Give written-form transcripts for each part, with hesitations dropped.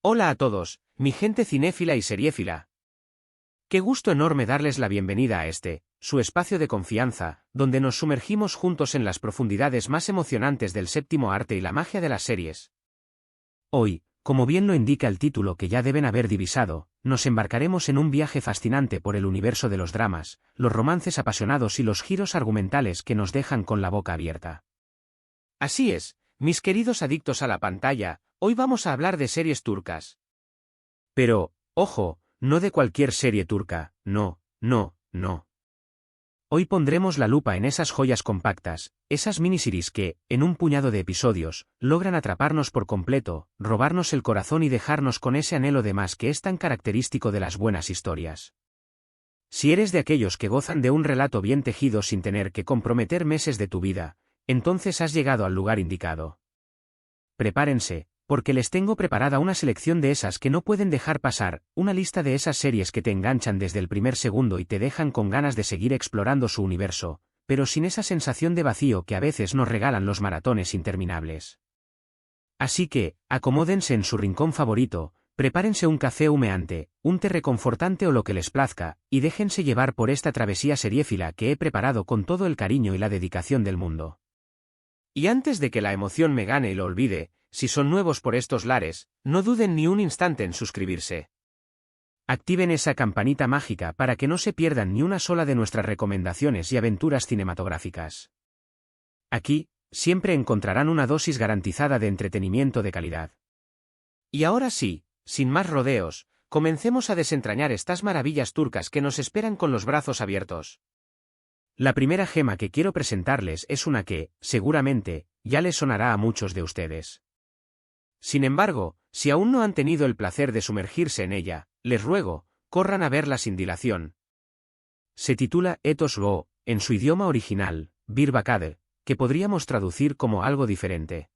Hola a todos, mi gente cinéfila y seriéfila. Qué gusto enorme darles la bienvenida a su espacio de confianza, donde nos sumergimos juntos en las profundidades más emocionantes del séptimo arte y la magia de las series. Hoy, como bien lo indica el título que ya deben haber divisado, nos embarcaremos en un viaje fascinante por el universo de los dramas, los romances apasionados y los giros argumentales que nos dejan con la boca abierta. Así es, mis queridos adictos a la pantalla, hoy vamos a hablar de series turcas. Pero, ojo, no de cualquier serie turca, no. Hoy pondremos la lupa en esas joyas compactas, esas miniseries que, en un puñado de episodios, logran atraparnos por completo, robarnos el corazón y dejarnos con ese anhelo de más que es tan característico de las buenas historias. Si eres de aquellos que gozan de un relato bien tejido sin tener que comprometer meses de tu vida, entonces has llegado al lugar indicado. Prepárense, porque les tengo preparada una selección de esas que no pueden dejar pasar, una lista de esas series que te enganchan desde el primer segundo y te dejan con ganas de seguir explorando su universo, pero sin esa sensación de vacío que a veces nos regalan los maratones interminables. Así que, acomódense en su rincón favorito, prepárense un café humeante, un té reconfortante o lo que les plazca, y déjense llevar por esta travesía seriéfila que he preparado con todo el cariño y la dedicación del mundo. Y antes de que la emoción me gane y lo olvide, si son nuevos por estos lares, no duden ni un instante en suscribirse. Activen esa campanita mágica para que no se pierdan ni una sola de nuestras recomendaciones y aventuras cinematográficas. Aquí, siempre encontrarán una dosis garantizada de entretenimiento de calidad. Y ahora sí, sin más rodeos, comencemos a desentrañar estas maravillas turcas que nos esperan con los brazos abiertos. La primera gema que quiero presentarles es una que, seguramente, ya les sonará a muchos de ustedes. Sin embargo, si aún no han tenido el placer de sumergirse en ella, les ruego, corran a verla sin dilación. Se titula Ethos Go, en su idioma original, Bir Bakader, que podríamos traducir como algo diferente.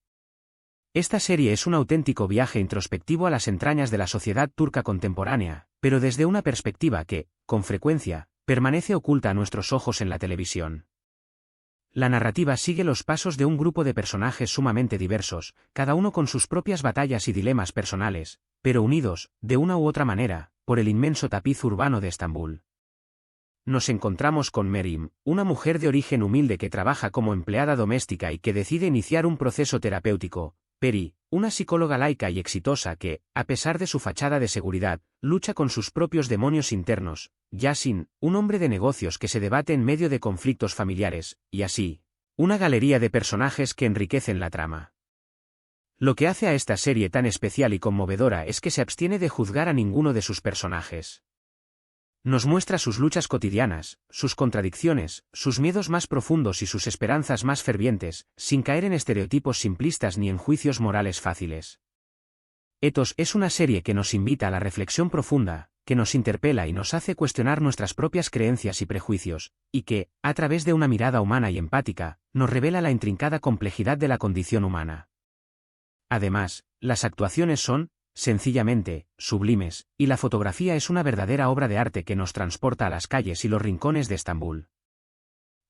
Esta serie es un auténtico viaje introspectivo a las entrañas de la sociedad turca contemporánea, pero desde una perspectiva que, con frecuencia, permanece oculta a nuestros ojos en la televisión. La narrativa sigue los pasos de un grupo de personajes sumamente diversos, cada uno con sus propias batallas y dilemas personales, pero unidos, de una u otra manera, por el inmenso tapiz urbano de Estambul. Nos encontramos con Merim, una mujer de origen humilde que trabaja como empleada doméstica y que decide iniciar un proceso terapéutico. Peri, una psicóloga laica y exitosa que, a pesar de su fachada de seguridad, lucha con sus propios demonios internos. Yasin, un hombre de negocios que se debate en medio de conflictos familiares, y así, una galería de personajes que enriquecen la trama. Lo que hace a esta serie tan especial y conmovedora es que se abstiene de juzgar a ninguno de sus personajes. Nos muestra sus luchas cotidianas, sus contradicciones, sus miedos más profundos y sus esperanzas más fervientes, sin caer en estereotipos simplistas ni en juicios morales fáciles. Ethos es una serie que nos invita a la reflexión profunda, que nos interpela y nos hace cuestionar nuestras propias creencias y prejuicios, y que, a través de una mirada humana y empática, nos revela la intrincada complejidad de la condición humana. Además, las actuaciones son, sencillamente, sublimes, y la fotografía es una verdadera obra de arte que nos transporta a las calles y los rincones de Estambul.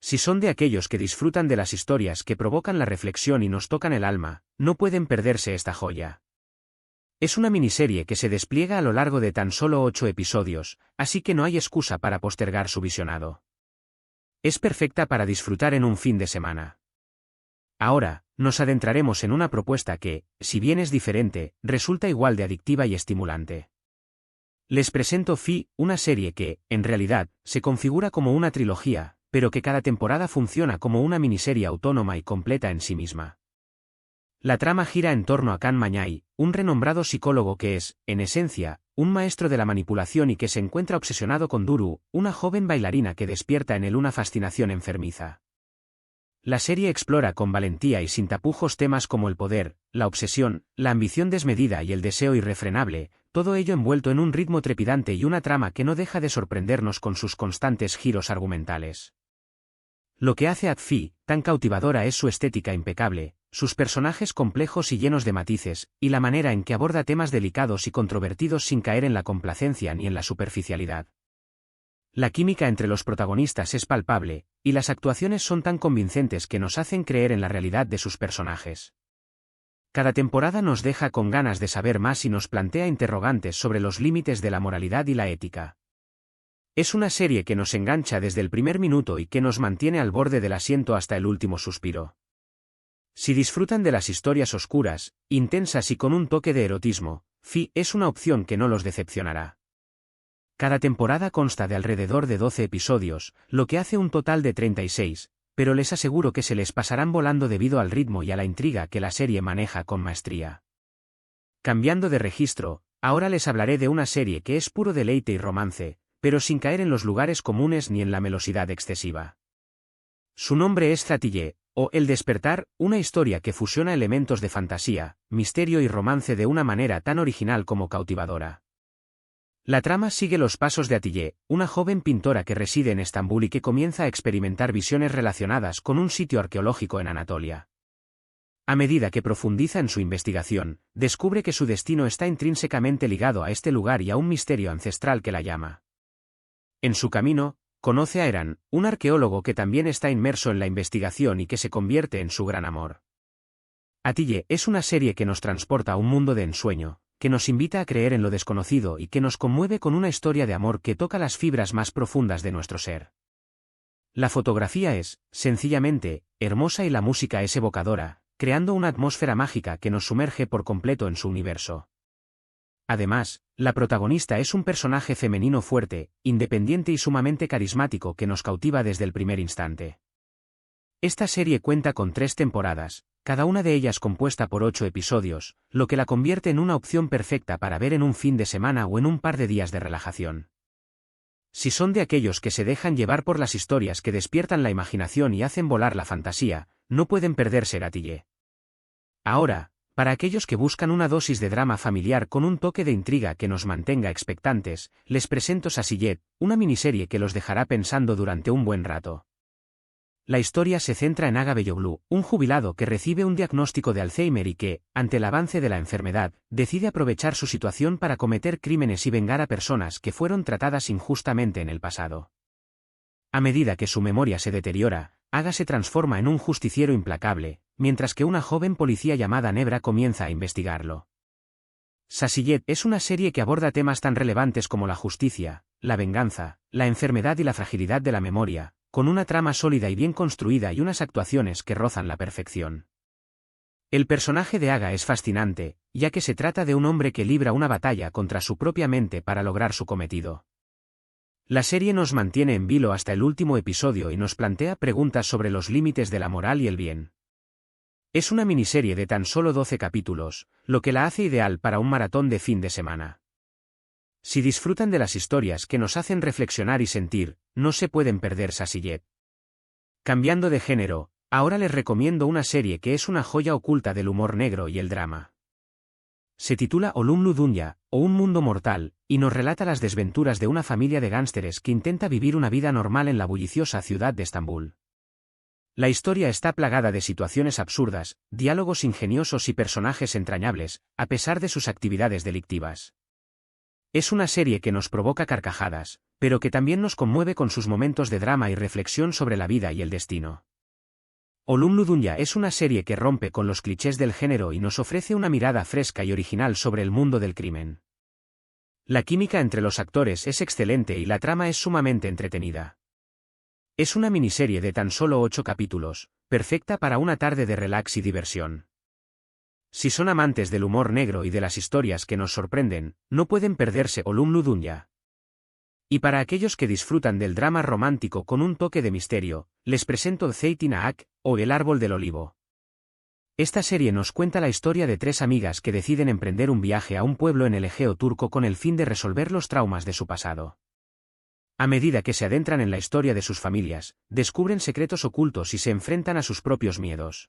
Si son de aquellos que disfrutan de las historias que provocan la reflexión y nos tocan el alma, no pueden perderse esta joya. Es una miniserie que se despliega a lo largo de tan solo 8 episodios, así que no hay excusa para postergar su visionado. Es perfecta para disfrutar en un fin de semana. Ahora, nos adentraremos en una propuesta que, si bien es diferente, resulta igual de adictiva y estimulante. Les presento Fi, una serie que, en realidad, se configura como una trilogía, pero que cada temporada funciona como una miniserie autónoma y completa en sí misma. La trama gira en torno a Can Mañay, un renombrado psicólogo que es, en esencia, un maestro de la manipulación y que se encuentra obsesionado con Duru, una joven bailarina que despierta en él una fascinación enfermiza. La serie explora con valentía y sin tapujos temas como el poder, la obsesión, la ambición desmedida y el deseo irrefrenable, todo ello envuelto en un ritmo trepidante y una trama que no deja de sorprendernos con sus constantes giros argumentales. Lo que hace a Fi tan cautivadora es su estética impecable, sus personajes complejos y llenos de matices, y la manera en que aborda temas delicados y controvertidos sin caer en la complacencia ni en la superficialidad. La química entre los protagonistas es palpable, y las actuaciones son tan convincentes que nos hacen creer en la realidad de sus personajes. Cada temporada nos deja con ganas de saber más y nos plantea interrogantes sobre los límites de la moralidad y la ética. Es una serie que nos engancha desde el primer minuto y que nos mantiene al borde del asiento hasta el último suspiro. Si disfrutan de las historias oscuras, intensas y con un toque de erotismo, Fi es una opción que no los decepcionará. Cada temporada consta de alrededor de 12 episodios, lo que hace un total de 36, pero les aseguro que se les pasarán volando debido al ritmo y a la intriga que la serie maneja con maestría. Cambiando de registro, ahora les hablaré de una serie que es puro deleite y romance, pero sin caer en los lugares comunes ni en la melosidad excesiva. Su nombre es Zatillé, o El Despertar, una historia que fusiona elementos de fantasía, misterio y romance de una manera tan original como cautivadora. La trama sigue los pasos de Atillé, una joven pintora que reside en Estambul y que comienza a experimentar visiones relacionadas con un sitio arqueológico en Anatolia. A medida que profundiza en su investigación, descubre que su destino está intrínsecamente ligado a este lugar y a un misterio ancestral que la llama. En su camino, conoce a Eran, un arqueólogo que también está inmerso en la investigación y que se convierte en su gran amor. Atillé es una serie que nos transporta a un mundo de ensueño, que nos invita a creer en lo desconocido y que nos conmueve con una historia de amor que toca las fibras más profundas de nuestro ser. La fotografía es, sencillamente, hermosa y la música es evocadora, creando una atmósfera mágica que nos sumerge por completo en su universo. Además, la protagonista es un personaje femenino fuerte, independiente y sumamente carismático que nos cautiva desde el primer instante. Esta serie cuenta con 3 temporadas, cada una de ellas compuesta por 8 episodios, lo que la convierte en una opción perfecta para ver en un fin de semana o en un par de días de relajación. Si son de aquellos que se dejan llevar por las historias que despiertan la imaginación y hacen volar la fantasía, no pueden perderse Atillé. Ahora, para aquellos que buscan una dosis de drama familiar con un toque de intriga que nos mantenga expectantes, les presento Sasillet, una miniserie que los dejará pensando durante un buen rato. La historia se centra en Aga Belloglu, un jubilado que recibe un diagnóstico de Alzheimer y que, ante el avance de la enfermedad, decide aprovechar su situación para cometer crímenes y vengar a personas que fueron tratadas injustamente en el pasado. A medida que su memoria se deteriora, Aga se transforma en un justiciero implacable, mientras que una joven policía llamada Nebra comienza a investigarlo. Sasillet es una serie que aborda temas tan relevantes como la justicia, la venganza, la enfermedad y la fragilidad de la memoria, con una trama sólida y bien construida y unas actuaciones que rozan la perfección. El personaje de Aga es fascinante, ya que se trata de un hombre que libra una batalla contra su propia mente para lograr su cometido. La serie nos mantiene en vilo hasta el último episodio y nos plantea preguntas sobre los límites de la moral y el bien. Es una miniserie de tan solo 12 capítulos, lo que la hace ideal para un maratón de fin de semana. Si disfrutan de las historias que nos hacen reflexionar y sentir, no se pueden perder Sasillet. Cambiando de género, ahora les recomiendo una serie que es una joya oculta del humor negro y el drama. Se titula Olumlu Dunya, o Un Mundo Mortal, y nos relata las desventuras de una familia de gánsteres que intenta vivir una vida normal en la bulliciosa ciudad de Estambul. La historia está plagada de situaciones absurdas, diálogos ingeniosos y personajes entrañables, a pesar de sus actividades delictivas. Es una serie que nos provoca carcajadas, pero que también nos conmueve con sus momentos de drama y reflexión sobre la vida y el destino. Olumlu Dunya es una serie que rompe con los clichés del género y nos ofrece una mirada fresca y original sobre el mundo del crimen. La química entre los actores es excelente y la trama es sumamente entretenida. Es una miniserie de tan solo 8 capítulos, perfecta para una tarde de relax y diversión. Si son amantes del humor negro y de las historias que nos sorprenden, no pueden perderse Olumlu Dunya. Y para aquellos que disfrutan del drama romántico con un toque de misterio, les presento Zeytin Ağaç, o El Árbol del Olivo. Esta serie nos cuenta la historia de 3 amigas que deciden emprender un viaje a un pueblo en el Egeo turco con el fin de resolver los traumas de su pasado. A medida que se adentran en la historia de sus familias, descubren secretos ocultos y se enfrentan a sus propios miedos.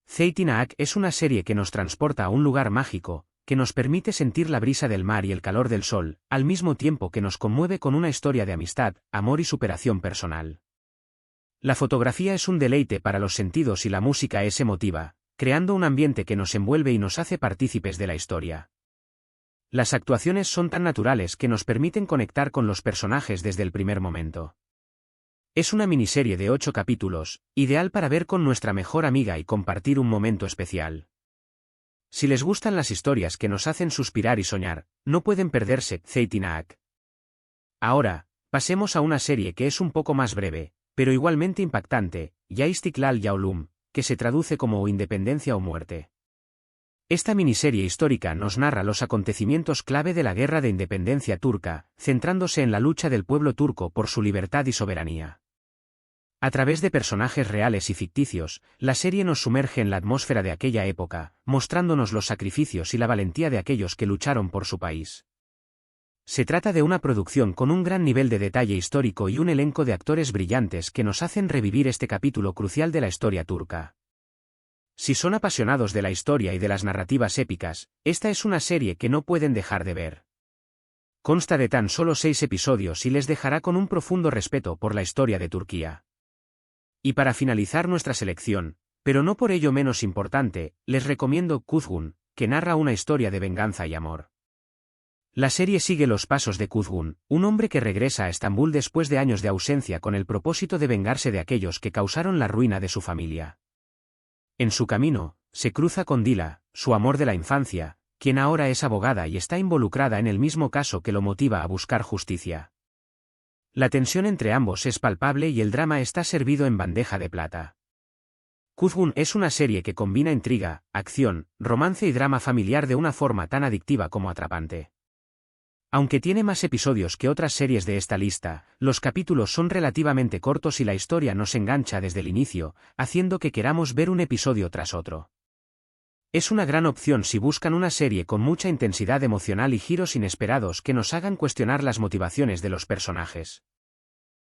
Zeytin Ağaç es una serie que nos transporta a un lugar mágico, que nos permite sentir la brisa del mar y el calor del sol, al mismo tiempo que nos conmueve con una historia de amistad, amor y superación personal. La fotografía es un deleite para los sentidos y la música es emotiva, creando un ambiente que nos envuelve y nos hace partícipes de la historia. Las actuaciones son tan naturales que nos permiten conectar con los personajes desde el primer momento. Es una miniserie de 8 capítulos, ideal para ver con nuestra mejor amiga y compartir un momento especial. Si les gustan las historias que nos hacen suspirar y soñar, no pueden perderse Zeytinahak. Ahora, pasemos a una serie que es un poco más breve, pero igualmente impactante, Ya Istiklal Ya Ölüm, que se traduce como Independencia o Muerte. Esta miniserie histórica nos narra los acontecimientos clave de la Guerra de Independencia turca, centrándose en la lucha del pueblo turco por su libertad y soberanía. A través de personajes reales y ficticios, la serie nos sumerge en la atmósfera de aquella época, mostrándonos los sacrificios y la valentía de aquellos que lucharon por su país. Se trata de una producción con un gran nivel de detalle histórico y un elenco de actores brillantes que nos hacen revivir este capítulo crucial de la historia turca. Si son apasionados de la historia y de las narrativas épicas, esta es una serie que no pueden dejar de ver. Consta de tan solo 6 episodios y les dejará con un profundo respeto por la historia de Turquía. Y para finalizar nuestra selección, pero no por ello menos importante, les recomiendo Kuzgun, que narra una historia de venganza y amor. La serie sigue los pasos de Kuzgun, un hombre que regresa a Estambul después de años de ausencia con el propósito de vengarse de aquellos que causaron la ruina de su familia. En su camino, se cruza con Dila, su amor de la infancia, quien ahora es abogada y está involucrada en el mismo caso que lo motiva a buscar justicia. La tensión entre ambos es palpable y el drama está servido en bandeja de plata. Kuzgun es una serie que combina intriga, acción, romance y drama familiar de una forma tan adictiva como atrapante. Aunque tiene más episodios que otras series de esta lista, los capítulos son relativamente cortos y la historia nos engancha desde el inicio, haciendo que queramos ver un episodio tras otro. Es una gran opción si buscan una serie con mucha intensidad emocional y giros inesperados que nos hagan cuestionar las motivaciones de los personajes.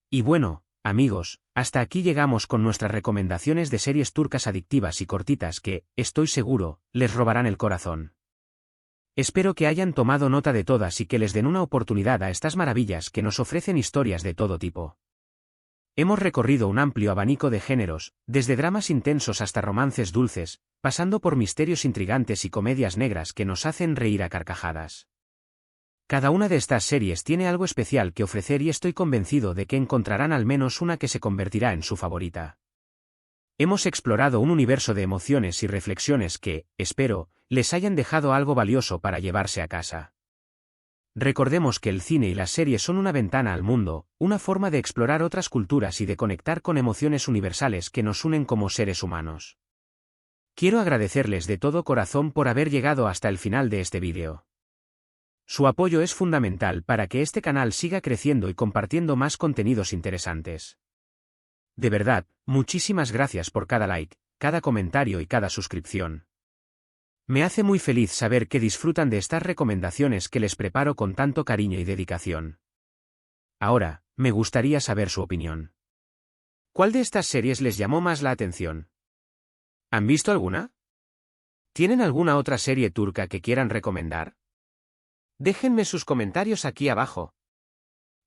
Y bueno, amigos, hasta aquí llegamos con nuestras recomendaciones de series turcas adictivas y cortitas que, estoy seguro, les robarán el corazón. Espero que hayan tomado nota de todas y que les den una oportunidad a estas maravillas que nos ofrecen historias de todo tipo. Hemos recorrido un amplio abanico de géneros, desde dramas intensos hasta romances dulces, pasando por misterios intrigantes y comedias negras que nos hacen reír a carcajadas. Cada una de estas series tiene algo especial que ofrecer y estoy convencido de que encontrarán al menos una que se convertirá en su favorita. Hemos explorado un universo de emociones y reflexiones que, espero, les hayan dejado algo valioso para llevarse a casa. Recordemos que el cine y las series son una ventana al mundo, una forma de explorar otras culturas y de conectar con emociones universales que nos unen como seres humanos. Quiero agradecerles de todo corazón por haber llegado hasta el final de este vídeo. Su apoyo es fundamental para que este canal siga creciendo y compartiendo más contenidos interesantes. De verdad, muchísimas gracias por cada like, cada comentario y cada suscripción. Me hace muy feliz saber que disfrutan de estas recomendaciones que les preparo con tanto cariño y dedicación. Ahora, me gustaría saber su opinión. ¿Cuál de estas series les llamó más la atención? ¿Han visto alguna? ¿Tienen alguna otra serie turca que quieran recomendar? Déjenme sus comentarios aquí abajo.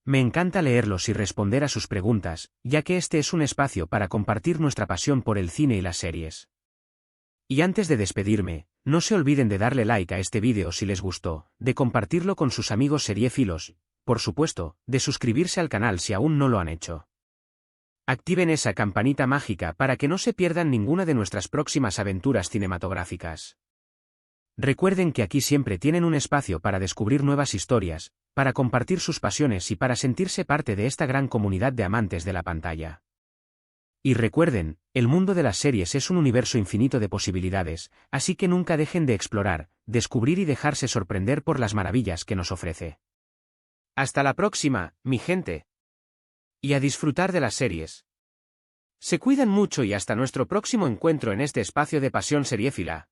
Me encanta leerlos y responder a sus preguntas, ya que este es un espacio para compartir nuestra pasión por el cine y las series. Y antes de despedirme, no se olviden de darle like a este vídeo si les gustó, de compartirlo con sus amigos seriéfilos, por supuesto, de suscribirse al canal si aún no lo han hecho. Activen esa campanita mágica para que no se pierdan ninguna de nuestras próximas aventuras cinematográficas. Recuerden que aquí siempre tienen un espacio para descubrir nuevas historias, para compartir sus pasiones y para sentirse parte de esta gran comunidad de amantes de la pantalla. Y recuerden, el mundo de las series es un universo infinito de posibilidades, así que nunca dejen de explorar, descubrir y dejarse sorprender por las maravillas que nos ofrece. Hasta la próxima, mi gente. Y a disfrutar de las series. Se cuidan mucho y hasta nuestro próximo encuentro en este espacio de pasión seriéfila.